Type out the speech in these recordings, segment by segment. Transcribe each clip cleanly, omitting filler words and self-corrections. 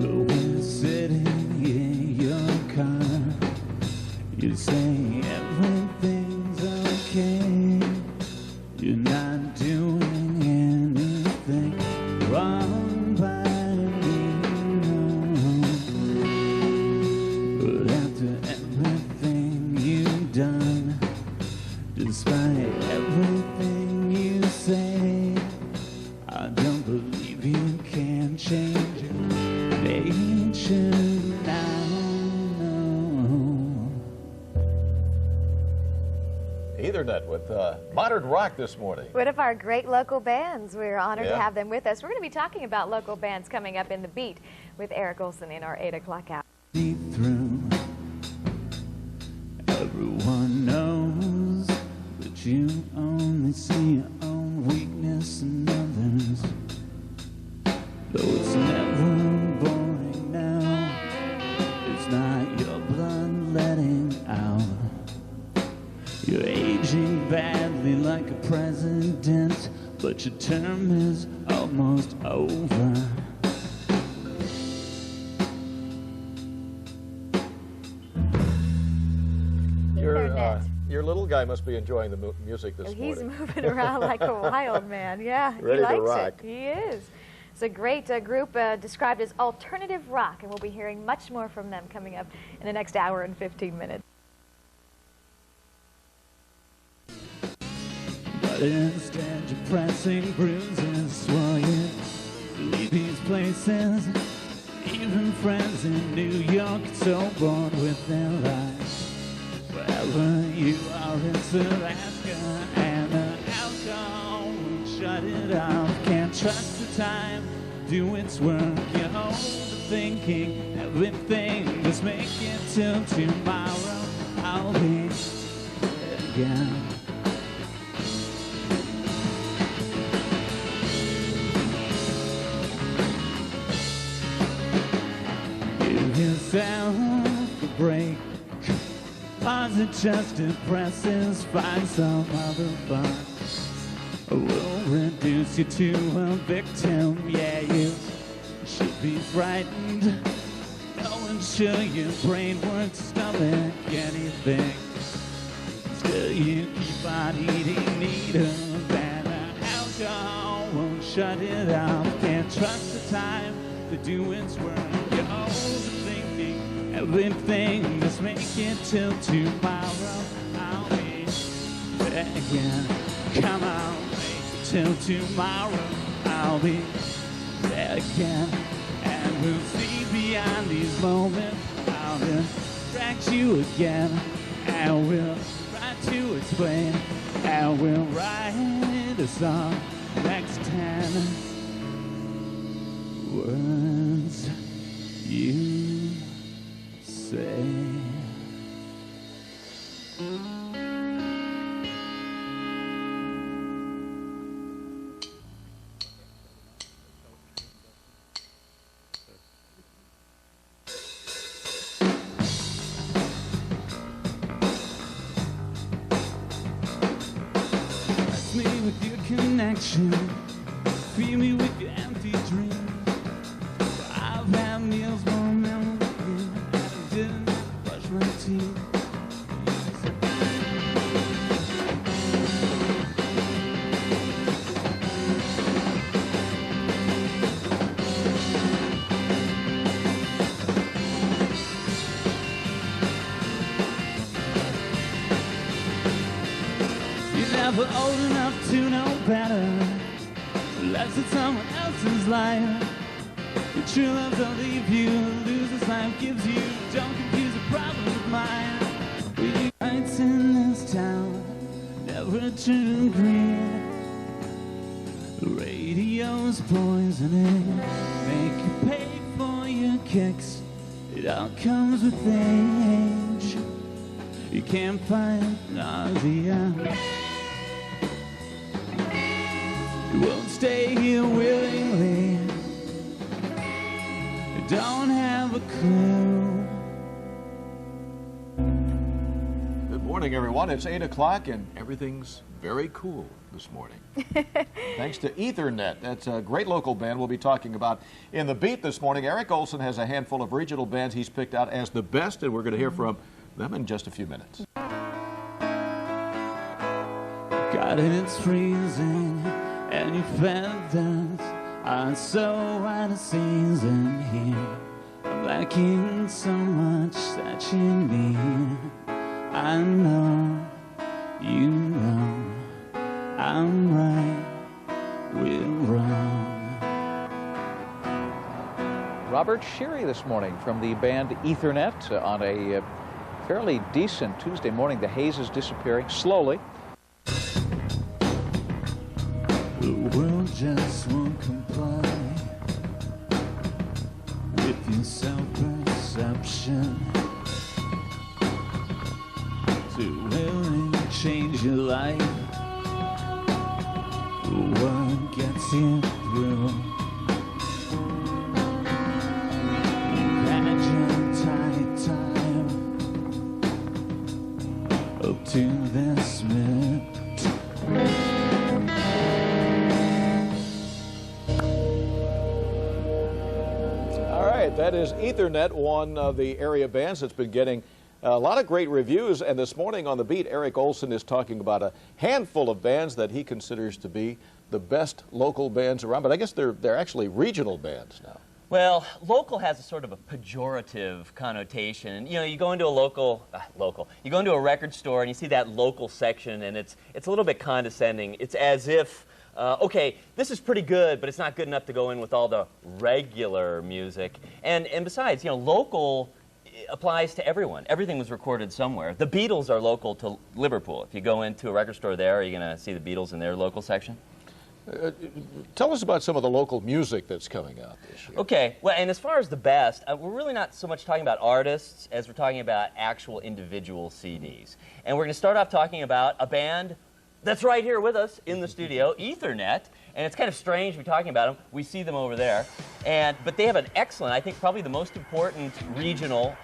Well, we're sitting in your car. You say everything's okay. You're not doing anything wrong by me, no. But after everything you've done, despite everything you say, I don't believe you can change your nature now, no. Ethernet with modern rock this morning. One of our great local bands. We're honored to have them with us. We're going to be talking about local bands coming up in The Beat with Eric Olsen in our 8 o'clock hour. See through. Everyone knows that you only see your own weakness in others. Though it's never boring now, it's not your blood letting out. You're aging badly like a president, but your term is almost over. Your little guy must be enjoying the music this morning. He's moving around like a wild man. Yeah, Ready he likes to rock. it. He is. It's a great group described as alternative rock, and we'll be hearing much more from them coming up in the next hour and 15 minutes. But instead you're pressing bruises while you leave these places. Even friends in New York are so bored with their lives. Wherever you are, it's Alaska, and the alcohol won't shut it off. Can't trust the time, do its work. You're overthinking everything. Just make it till tomorrow. I'll be there again. Give yourself a break. Pause it just depresses, find some other fun. We'll reduce you to a victim. Yeah, you should be frightened. Knowing sure your brain won't stomach anything. Still you keep on eating needles, and alcohol won't shut it off. Can't trust the time to do its work. You're overthinking everything. Just make it till tomorrow. I'll be there again. Come on, make it till tomorrow. I'll be there again. And we'll see beyond these moments. I'll distract you again. And we'll try to explain. And we'll write a song next 10 words you say. Bless me with your connection, feed me with your empty dreams. I've had meals more memorable, and I didn't brush my teeth. You're never old enough to know better, unless it's someone else's life. Your true love don't leave you, lose this life gives you. Don't confuse a problem with mine. We lights in this town never turn green. The radio's poisoning, make you pay for your kicks. It all comes with age. You can't fight nausea. You won't stay here willingly. You don't have a clue. Good morning, everyone. It's 8 o'clock and everything's very cool this morning. Thanks to Ethernet. That's a great local band we'll be talking about in the Beat this morning. Eric Olsen has a handful of regional bands he's picked out as the best, and we're going to hear from them in just a few minutes. God, it's freezing, and your feathers are so out of season here. I'm lacking so much that you need. I know, you know, I'm right, we're wrong. Robert Sheary this morning from the band Ethernet on a fairly decent Tuesday morning. The haze is disappearing slowly. The world just won't comply with your self-perception. Too willing to change your life. What gets you through? You had your tiny time up to this minute. That is Ethernet, one of the area bands that's been getting a lot of great reviews. And this morning on The Beat, Eric Olsen is talking about a handful of bands that he considers to be the best local bands around. But I guess they're actually regional bands now. Well, local has a sort of a pejorative connotation. You know, you go into a you go into a record store and you see that local section, and it's a little bit condescending. It's as if, okay, this is pretty good, but it's not good enough to go in with all the regular music. And besides, you know, local applies to everyone. Everything was recorded somewhere. The Beatles are local to Liverpool. If you go into a record store there, are you going to see the Beatles in their local section? Tell us about some of the local music that's coming out this year. Okay, well, and as far as the best, we're really not so much talking about artists as we're talking about actual individual CDs. And we're going to start off talking about a band that's right here with us in the studio, Ethernet, and it's kind of strange we're talking about them. We see them over there, but they have an excellent, I think probably the most important regional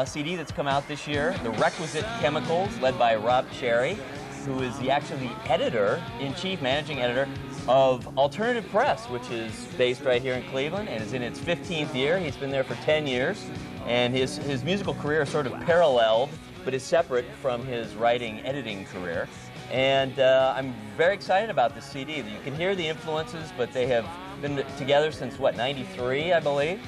CD that's come out this year, The Requisite Chemicals, led by Rob Cherry, who is actually the editor-in-chief, managing editor of Alternative Press, which is based right here in Cleveland and is in its 15th year. He's been there for 10 years, and his musical career is sort of paralleled, but is separate from his writing, editing career. And I'm very excited about this CD. You can hear the influences, but they have been together since, what, 93, I believe?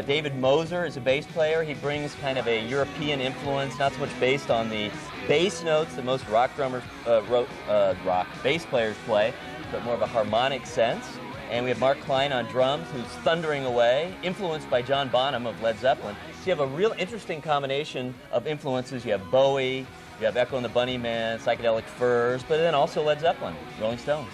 David Moser is a bass player. He brings kind of a European influence, not so much based on the bass notes that most rock drummers, bass players play, but more of a harmonic sense. And we have Mark Klein on drums, who's thundering away, influenced by John Bonham of Led Zeppelin. So you have a real interesting combination of influences. You have Bowie, you have Echo and the Bunnymen, Psychedelic Furs, but then also Led Zeppelin, Rolling Stones.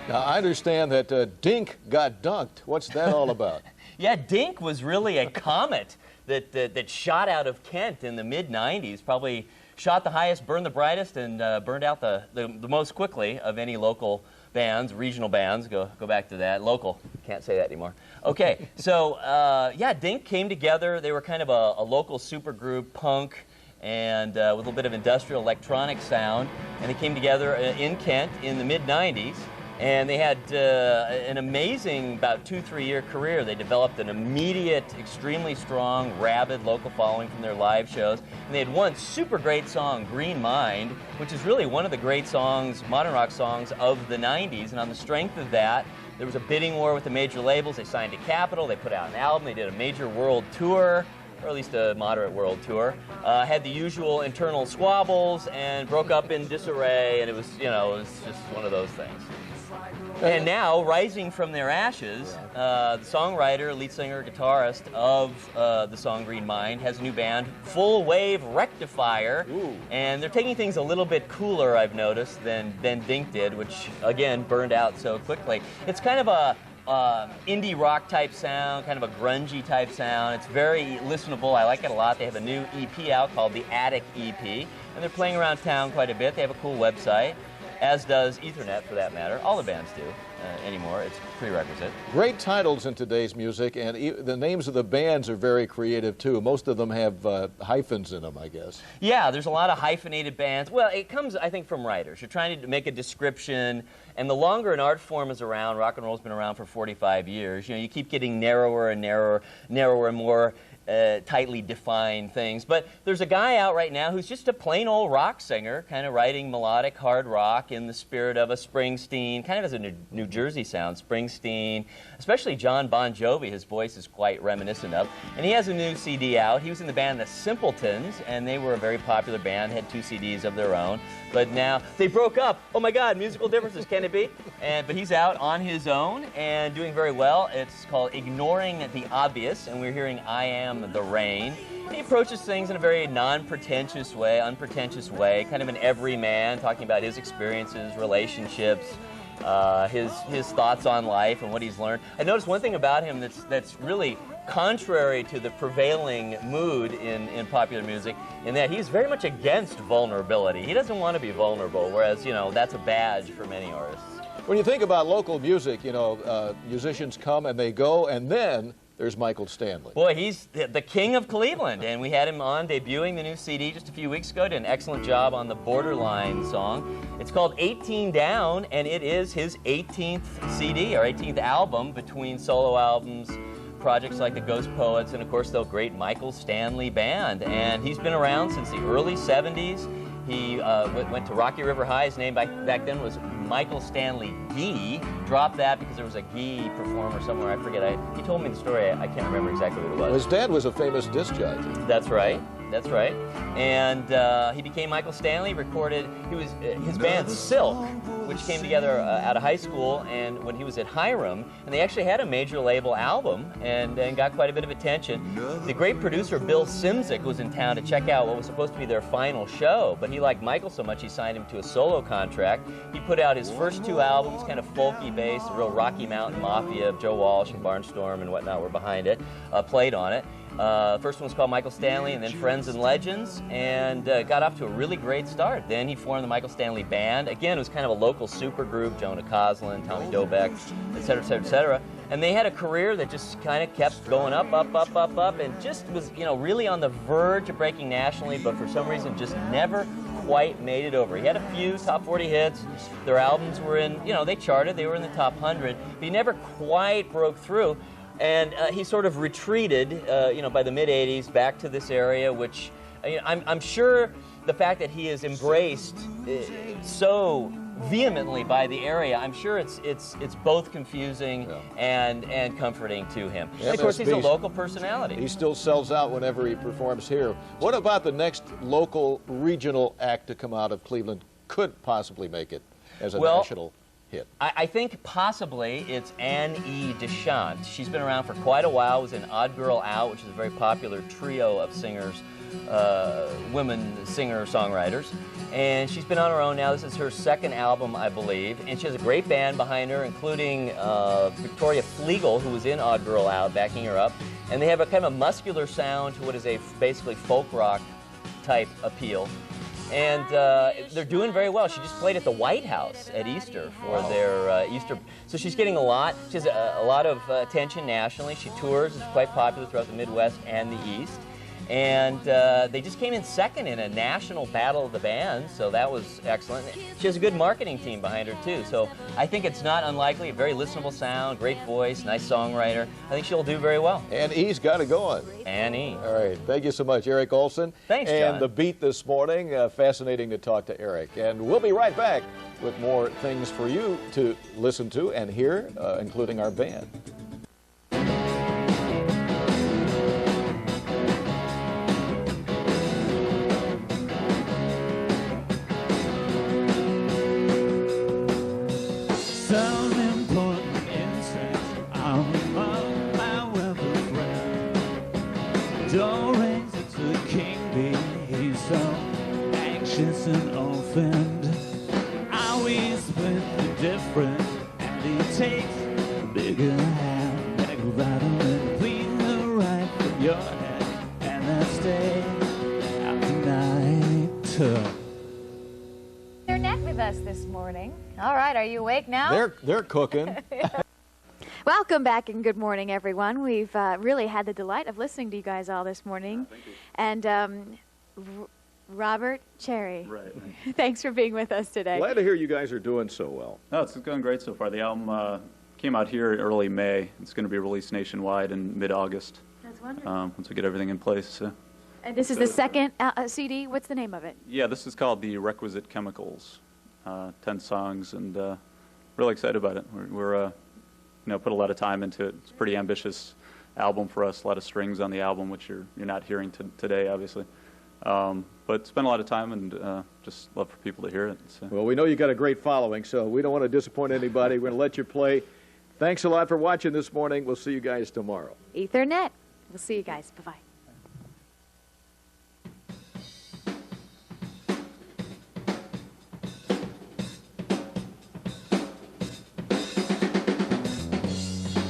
Now, I understand that Dink got dunked. What's that all about? Yeah, Dink was really a comet that shot out of Kent in the mid-'90s, probably shot the highest, burned the brightest, and burned out the most quickly of any local bands, regional bands. Go back to that. Local, can't say that anymore. Okay, so yeah, Dink came together. They were kind of a local supergroup, punk, and with a little bit of industrial electronic sound, and they came together in Kent in the mid-'90s. And they had an amazing, about 2-3 year career. They developed an immediate, extremely strong, rabid local following from their live shows. And they had one super great song, Green Mind, which is really one of the great songs, modern rock songs of the 90s. And on the strength of that, there was a bidding war with the major labels. They signed to Capitol. They put out an album. They did a major world tour, or at least a moderate world tour. Had the usual internal squabbles and broke up in disarray. And it was, you know, it was just one of those things. And now, rising from their ashes, the songwriter, lead singer, guitarist of the song Green Mind has a new band, Full Wave Rectifier. Ooh. And they're taking things a little bit cooler, I've noticed, than Dink did, which, again, burned out so quickly. It's kind of a indie rock type sound, kind of a grungy type sound. It's very listenable. I like it a lot. They have a new EP out called the Attic EP, and they're playing around town quite a bit. They have a cool website. as does Ethernet for that matter. All the bands do anymore. It's a prerequisite. Great titles in today's music, and the names of the bands are very creative too. Most of them have hyphens in them, I guess. Yeah, there's a lot of hyphenated bands. Well, it comes, I think, from writers. You're trying to make a description, and the longer an art form is around, rock and roll's been around for 45 years, you keep getting narrower and narrower and more tightly defined things. But there's a guy out right now who's just a plain old rock singer, kind of writing melodic hard rock in the spirit of a Springsteen, kind of has a New Jersey sound, Springsteen, especially John Bon Jovi, his voice is quite reminiscent of. And he has a new CD out. He was in the band The Simpletons, and they were a very popular band, had 2 CDs of their own. But now they broke up. Oh my God, musical differences, can it be? But he's out on his own and doing very well. It's called Ignoring the Obvious, and we're hearing I Am the Rain. And he approaches things in a very non-pretentious way, unpretentious way, kind of an everyman, talking about his experiences, relationships, his thoughts on life and what he's learned. I noticed one thing about him that's really contrary to the prevailing mood in popular music, in that he's very much against vulnerability. He doesn't want to be vulnerable, whereas, that's a badge for many artists. When you think about local music, musicians come and they go, and then there's Michael Stanley. Boy, he's the king of Cleveland, and we had him on debuting the new CD just a few weeks ago. Did an excellent job on the Borderline song. It's called 18 Down, and it is his 18th CD, or 18th album, between solo albums, projects like the Ghost Poets, and of course the great Michael Stanley Band. And he's been around since the early 70s. He went to Rocky River High. His name back then was Michael Stanley Gee. Dropped that because there was a Gee performer somewhere. I forget. He told me the story. I can't remember exactly what it was. His dad was a famous disc jockey. That's right. That's right. And he became Michael Stanley, recorded, his band Silk, which came together out of high school and when he was at Hiram, and they actually had a major label album and got quite a bit of attention. The great producer Bill Simzik was in town to check out what was supposed to be their final show, but he liked Michael so much he signed him to a solo contract. He put out his first 2 albums, kind of folky based, real Rocky Mountain Mafia. Joe Walsh and Barnstorm and whatnot were behind it, played on it. First one was called Michael Stanley, and then Friends and Legends, and got off to a really great start. Then he formed the Michael Stanley Band. Again, it was kind of a local supergroup, Jonah Coslin, Tommy Dobeck, et cetera, et cetera, et cetera. And they had a career that just kind of kept going up, and just was, really on the verge of breaking nationally, but for some reason just never quite made it over. He had a few top 40 hits. Their albums were in, they charted, they were in the top 100, but he never quite broke through. And he sort of retreated, by the mid-'80s back to this area, which I'm sure the fact that he is embraced so vehemently by the area, I'm sure it's both confusing and comforting to him. And of course, he's a local personality. He still sells out whenever he performs here. What about the next local regional act to come out of Cleveland could possibly make it as a national hit? I think possibly it's Anne E. DeShant. She's been around for quite a while, was in Odd Girl Out, which is a very popular trio of singers, women singer-songwriters. And she's been on her own now. This is her 2nd album, I believe. And she has a great band behind her, including Victoria Flegel, who was in Odd Girl Out, backing her up. And they have a kind of a muscular sound to what is a basically folk rock type appeal. And they're doing very well. She just played at the White House at Easter for their Easter. So she's getting a lot. She has a lot of attention nationally. She tours. Is quite popular throughout the Midwest and the East. And they just came in 2nd in a national battle of the bands, so that was excellent. She has a good marketing team behind her, too, so I think it's not unlikely. A very listenable sound, great voice, nice songwriter. I think she'll do very well. And E's got it going. Annie. All right. Thank you so much, Eric Olsen. Thanks, John. And The Beat this morning. Fascinating to talk to Eric. And we'll be right back with more things for you to listen to and hear, including our band. Some important insects are among my weather friend. Don't raise it to the king bee, he's so anxious and offend. Always with the difference, and he takes a bigger hand. Better go right on and clean the right from your head, and then stay out tonight. Internet with with us this morning. All right, are you awake now? They're cooking. Welcome back and good morning, everyone. We've really had the delight of listening to you guys all this morning. Thank you. And Robert Cherry, Right. thanks for being with us today. Glad to hear you guys are doing so well. No, it's going great so far. The album came out here in early May. It's going to be released nationwide in mid-August. That's wonderful. Once we get everything in place. So. And this is the second CD. What's the name of it? Yeah, this is called The Requisite Chemicals. 10 songs, and really excited about it. We're put a lot of time into it. It's a pretty ambitious album for us. A lot of strings on the album, which you're not hearing today, obviously. But spent a lot of time, and just love for people to hear it. So. Well, we know you got a great following, so we don't want to disappoint anybody. We're going to let you play. Thanks a lot for watching this morning. We'll see you guys tomorrow. Ethernet. We'll see you guys. Bye-bye.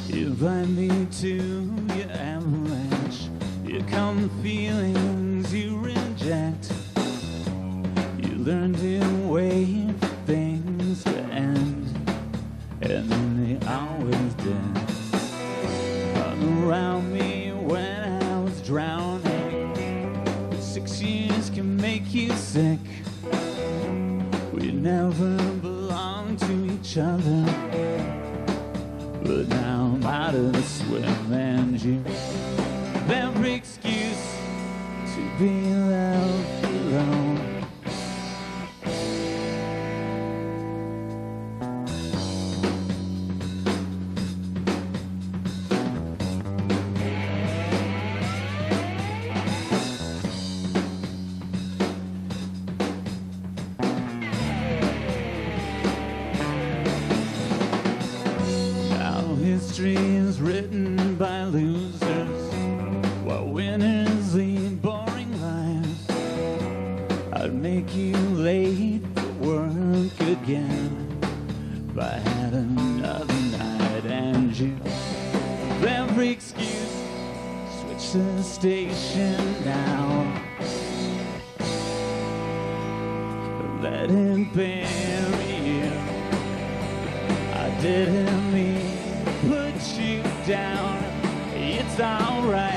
Invite me to your avalanche. Here come the feelings you reject. You learn to wait for things to end, and then they always did. Hung around me when I was drowning. But 6 years can make you sick. We never belonged to each other. But now I'm out of the swim, and you have every excuse to be left alone. History is written by losers, while winners lead boring lives. I'd make you late for work again if I had another night, and you have every excuse. Switch the station now. Let it bury you. I didn't mean put you down. It's alright.